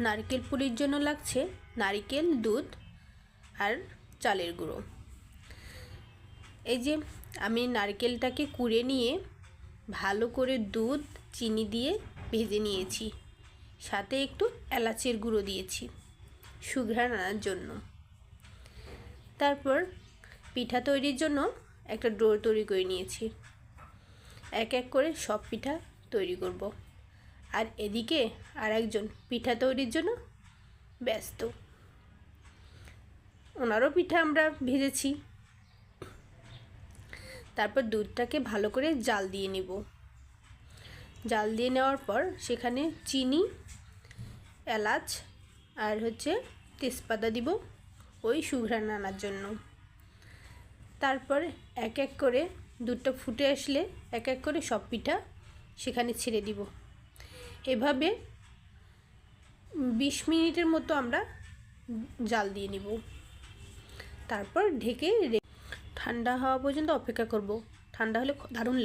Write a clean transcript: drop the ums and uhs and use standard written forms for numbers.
নারকেল পুরির জন্য লাগছে নারকেল, দুধ আর চালের গুঁড়ো। এই যে আমি নারকেলটাকে কুড়ে নিয়ে ভালো করে দুধ চিনি দিয়ে ভেজে নিয়েছি, সাথে একটু এলাচের গুঁড়ো দিয়েছি সুঘ্রাণ আনার জন্য। তারপর পিঠা তৈরির জন্য একটা ডো তৈরি করে নিয়েছি। এক এক করে সব পিঠা তৈরি করব। আর এদিকে আর একজন পিঠা তৈরির জন্য ব্যস্ত, ওনারও পিঠা আমরা ভেজেছি। তারপর দুধটাকে ভালো করে জাল দিয়ে নেব। জাল দিয়ে নেওয়ার পর সেখানে চিনি, এলাচ আর তেজপাতা দিব ওই সুঘ্রাণ আনার জন্য। তারপর এক এক করে দুধটা ফুটে আসলে এক এক করে সব পিঠা সেখানে ছেড়ে দিব। এভাবে 20 মিনিটের মতো আমরা জাল দিয়ে নিব। তারপর ঢেকে ঠান্ডা হওয়া পর্যন্ত অপেক্ষা করব। ঠান্ডা হলে দারুণ